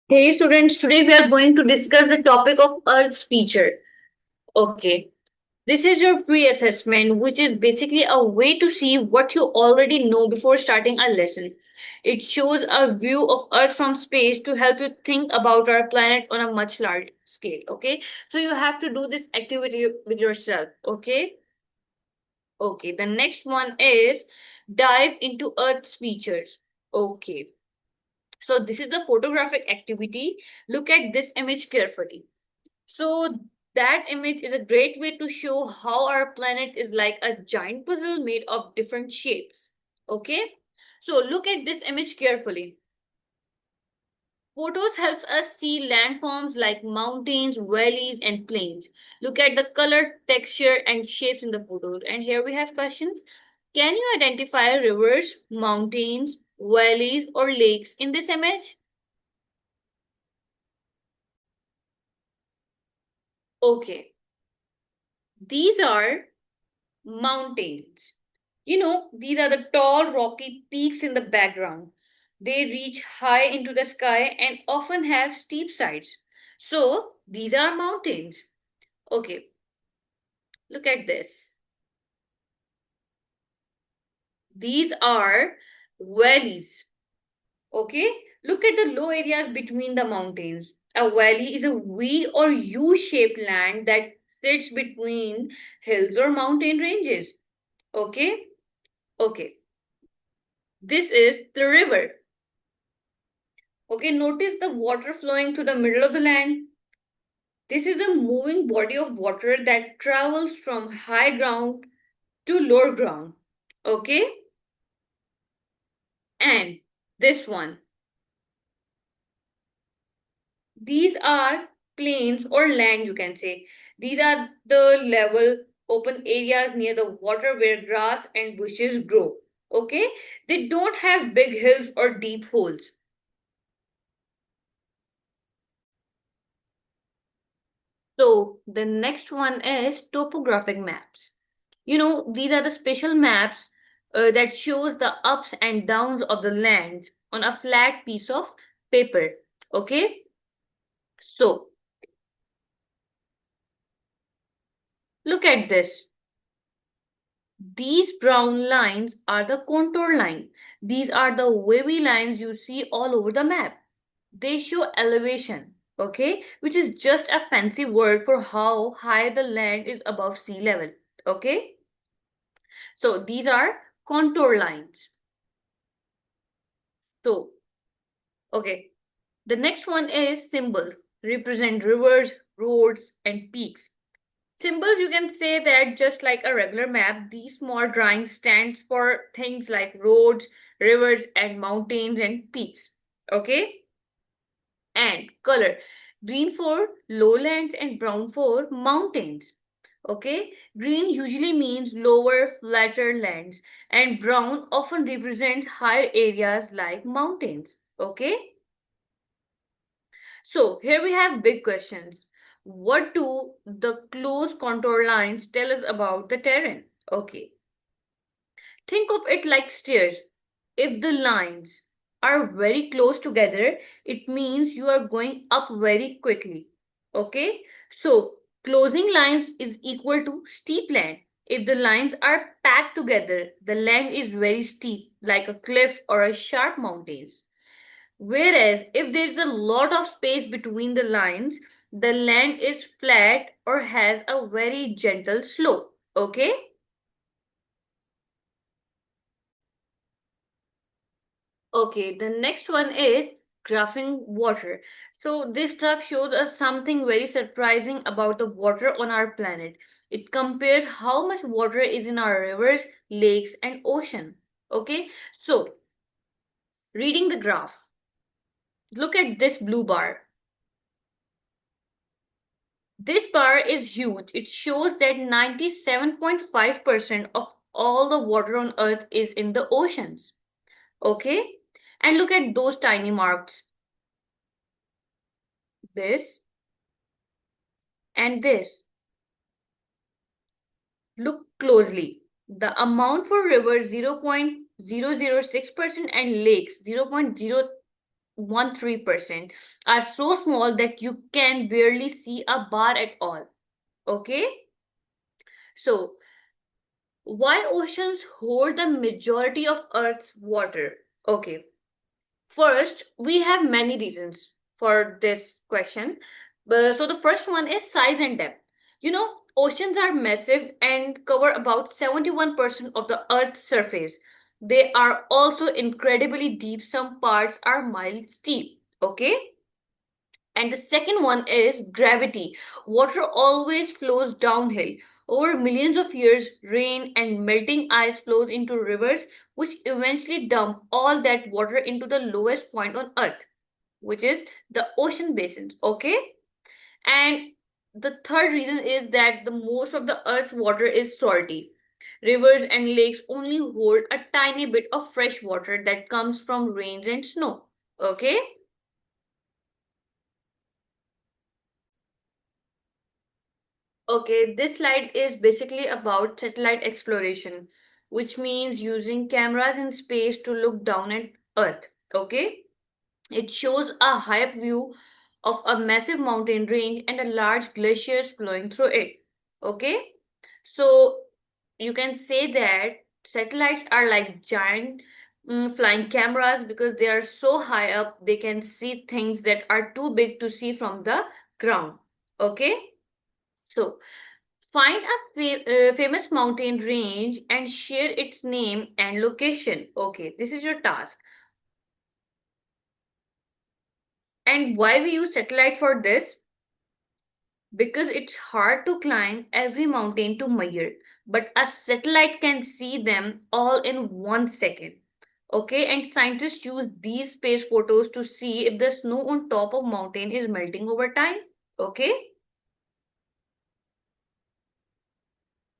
Hey students, today we are going to discuss the topic of Earth's feature. Okay, this is your pre-assessment, which is basically a way to see what you already know before starting a lesson. It shows a view of Earth from space to help you think about our planet on a much large scale. Okay, so you have to do this activity with yourself. Okay, the next one is dive into Earth's features. Okay. So this is the photographic activity. Look at this image carefully. So that image is a great way to show how our planet is like a giant puzzle made of different shapes. Okay? So look at this image carefully. Photos help us see landforms like mountains, valleys, and plains. Look at the color, texture, and shapes in the photos. And here we have questions. Can you identify rivers, mountains, valleys, or lakes in this image? Okay. These are mountains. These are the tall, rocky peaks in the background. They reach high into the sky and often have steep sides. So, these are mountains. Okay, look at this. These are valleys. Okay, look at the low areas between the mountains. A valley is a V or U shaped land that sits between hills or mountain ranges. Okay, okay. This is the river. Okay, notice the water flowing through the middle of the land. This is a moving body of water that travels from high ground to lower ground. Okay, and this one. These are plains or land, you can say. These are the level open areas near the water where grass and bushes grow. Okay, they don't have big hills or deep holes. So the next one is topographic maps. These are the special maps that shows the ups and downs of the lands on a flat piece of paper. Okay, so look at this. These brown lines are the contour line. These are the wavy lines you see all over the map. They show elevation, okay, which is just a fancy word for how high the land is above sea level. Okay, so these are contour lines. So, okay, the next one is symbols, represent rivers, roads, and peaks. Symbols, you can say that just like a regular map, these small drawings stands for things like roads, rivers, and mountains and peaks. Okay? And color. Green for lowlands and brown for mountains. Okay? Green usually means lower, flatter lands, and brown often represents higher areas like mountains. Okay? So here we have big questions. What do the close contour lines tell us about the terrain? Okay, think of it like stairs. If the lines are very close together, it means you are going up very quickly. Okay, so closing lines is equal to steep land. If the lines are packed together, the land is very steep, like a cliff or a sharp mountains. Whereas if there's a lot of space between the lines, the land is flat or has a very gentle slope. Okay? Okay, the next one is graphing water. So this graph shows us something very surprising about the water on our planet. It compares how much water is in our rivers, lakes, and ocean. Okay? So, reading the graph, look at this blue bar. This bar is huge. It shows that 97.5% of all the water on Earth is in the oceans. Okay? And look at those tiny marks. This and this. Look closely. The amount for rivers 0.006% and lakes 0.003%. 0.13% are so small that you can barely see a bar at all. Okay? So, why oceans hold the majority of Earth's water? Okay. First, we have many reasons for this question. So the first one is size and depth. Oceans are massive and cover about 71% of the Earth's surface. They are also incredibly deep. Some parts are miles deep. Okay? And the second one is gravity. Water always flows downhill. Over millions of years, rain and melting ice flows into rivers, which eventually dump all that water into the lowest point on Earth, which is the ocean basins. Okay? And the third reason is that the most of the Earth's water is salty. Rivers and lakes only hold a tiny bit of fresh water that comes from rains and snow. Okay? Okay, this slide is basically about satellite exploration, which means using cameras in space to look down at Earth. Okay, it shows a high up view of a massive mountain range and a large glaciers flowing through it. Okay, so you can say that satellites are like giant flying cameras because they are so high up they can see things that are too big to see from the ground. Okay, so find a famous mountain range and share its name and location. Okay, this is your task. And why we use satellite for this? Because it's hard to climb every mountain to measure, but a satellite can see them all in 1 second. Okay, and scientists use these space photos to see if the snow on top of mountain is melting over time. Okay.